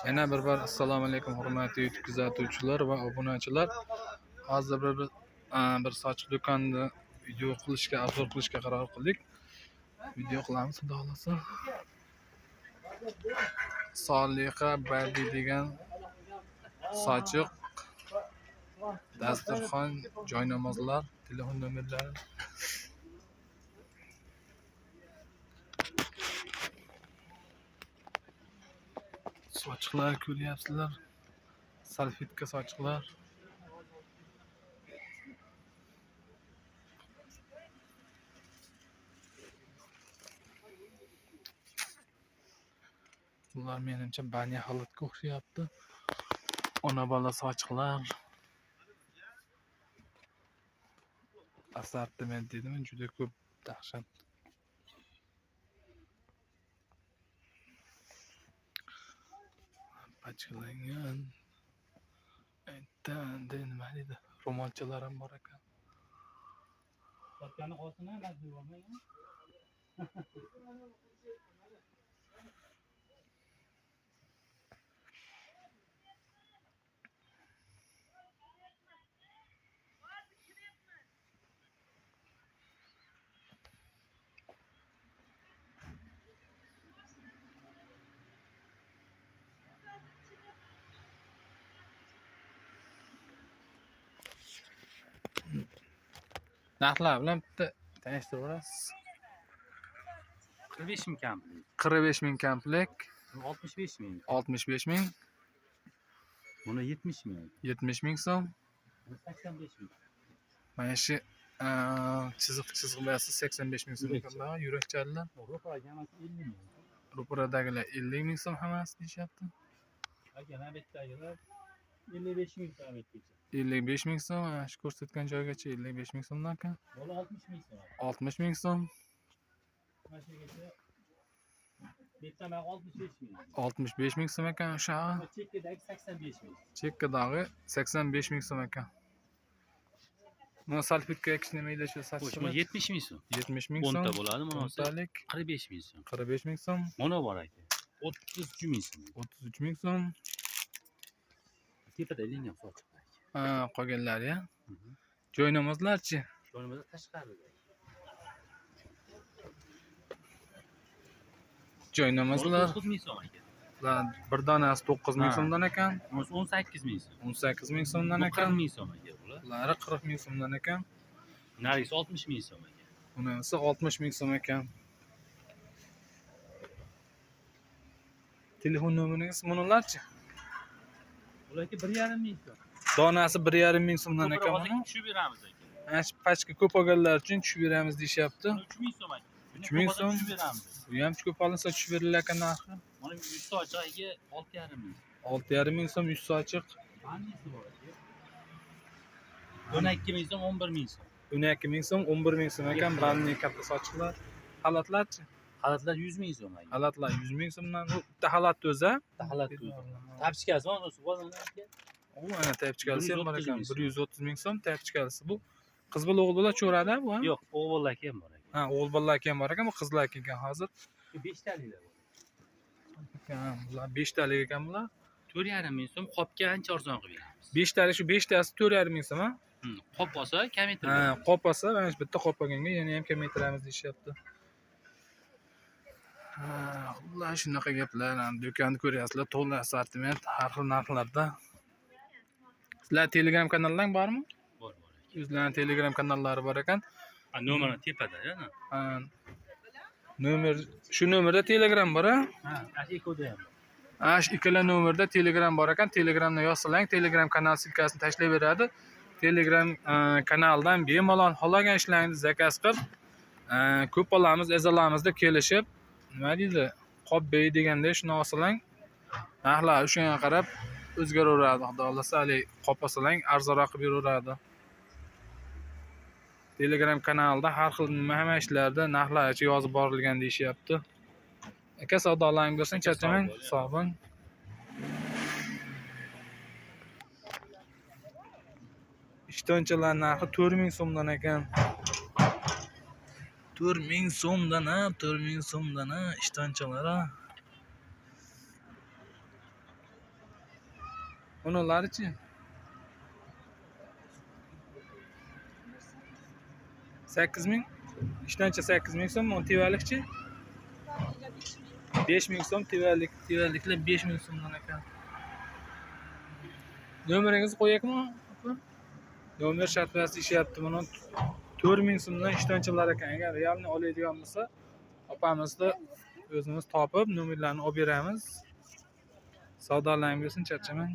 Yana bir bor assalomu alaykum hurmatli YouTube kuzatuvchilar va obunachilar. Hozir bir soch do'konida video qilishga, obzor qilishga qaror qildik. Video qilamiz, xudo xolasa. Soliqa Badi degan sochiq, dasturxon, joynamozlar, telefon nomerlari. Sochiqlar ko'ryapsizlar. Salfetka sochiqlar. Bunlar menimcha banya xalatga o'xshayapti. Ona bola sochiqlar. Assortiment dedim, juda ko'p, dahshat. Pachkalangan. Aytdi, nima deydi? Ro'molchalar ham bor ekan. Sotkani qolsin, mazmun bo'lmaydi. Narxlar bilan bitta tanishtiramiz. 45 ming komplet. 45 ming komplekt, 65 ming. 65 ming, Buni 70 ming. 70 ming so'm. 85 ming. Mana shu chiziq basi 85 ming so'm ekan. Yurakchanlar. Ro'paraga hammasi 50 ming. Ro'paradagilar 50 ming so'm hammasi deyapti. Aka navbatdagilar 55 ming so'm ketdi. 55 ming so'm, shu ko'rsatgan joygacha 55 ming so'mdan ekan. Bola 60 ming so'm. 60 ming so'm. Mana shu yergacha bitta 65 ming. 65 ming so'm ekan o'sha. Chekkadagi 85 ming. Chekkadagi 85 ming so'm ekan. Mana salfetka ekish nimaydi shu soch? Mana 70 ming so'm. 70 ming so'm. 10 ta bo'ladi, mana 10talik 45 ming so'm. 45 ming so'm. Mana bor aka. 33 ming so'm. 33 ming so'm. Tepada ilingan sochiq. Qolganlari ya. Joynamozlarchi? Joynamozlar tashqarida. Joynamozlar 9 ming so'm aka. bir donasi 9 ming so'mdan ekan. 18 ming so'm. 18 ming so'mdan ekan. 40 ming so'm aka bular. Bular 40 ming so'mdan ekan. Nargisi 60 ming so'm aka. Bunisi 60 ming so'm ekan. Telefon nomeringiz bularchi? Ularga 1,5 ming so'm. Donasi 1,5 ming so'mdan ekan Hozir buni. tushib beramiz aka. Mana shu pachka ko'p olganlar uchun tushib beramiz deyapti. 3 ming so'm aka. 3 ming so'm. Tushib beramiz. Bu ham ko'p olinsa tushib berilar ekan narxi. Mana 100 sochiqga 6,5 ming. 6,5 ming so'm 100 sochiq. Bandisi bor aka. 12 ming so'm, 11 ming so'm. 12 ming so'm, 11 ming so'm ekan. Bandi katta sochiqlar. Xalatlarchi? Xalatlar 100 ming so'm aka. Xalatlar 100 ming so'mdan. Bu bitta xalat o'zi. Xalat tapchkasi bor, o'zi bor aka. U ana tapchkalisi ham bor ekan. 130 ming so'm tapchkalisi. Bu qiz bola o'g'il bola cho'rada bu ham? Yo'q, o'g'illar ham bor aka. Ha, o'g'il bolalar ham bor ekan, bu qizlar ekan hozir. 5 taliklar bor. Bular 5 talik ekan bular. 4,5 ming so'm qopga ancha arzon qilib beramiz. 5 talik shu 5 tasi 4,5 ming so'm, ha? Qop olsa kamaytirib. Ha, qop olsa, mana shu bitta qop olganga yana ham kamaytiramiz deyapti. Ular shunaqa gaplar, do'konni ko'ryapsizlar, to'liq assortiment, har xil narxlarda. Sizlar Telegram kanallang bormi? Bor. O'zlarining Telegram kanallari bor ekan. Nomeri tepada, ya. Nomer, shu nomerda Telegram bor, ha? Ashikoda ham. Shu ikkala nomerda Telegram bor ekan. Telegramni yozsang, Telegram kanal silkasini tashlab beradi. Telegram kanaldan bemalol xohlagan ishlaringizni zakaz qilib, ko'p olamiz, ezalamiz deb kelishib, nima deydi? Qop bey deganda shuni olsang, narxlar o'shanga qarab o'zgaraveradi. Xudo xolasa, hali qop olsang arzonroq qilib beraveradi. Telegram kanalida har xil hamma ishlarda narxlarcha yozib borilgan deyishyapti. Aka savdolaring bo'lsin, charchamang, sog' bo'ling. Ishtonchalar narxi 4 ming so'mdan ekan. 4 ming so'mdan, 4 ming so'mdan ishtonchalar. Bunlarchi? 8000. İştencha 8000 so'm, tivalikchi? 5000 so'm tivaliklar 5000 so'mdan ekan. Nomeringizni qo'yaylikmi? Nomer shartnomasi ishyapti. Buni 4000 so'mdan ishtonchilar ekan. Agar realni oladigan bo'lsa, opamizni o'zimiz topib, nomerlarni olib beramiz. Savdolang bo'lsin, charchamang.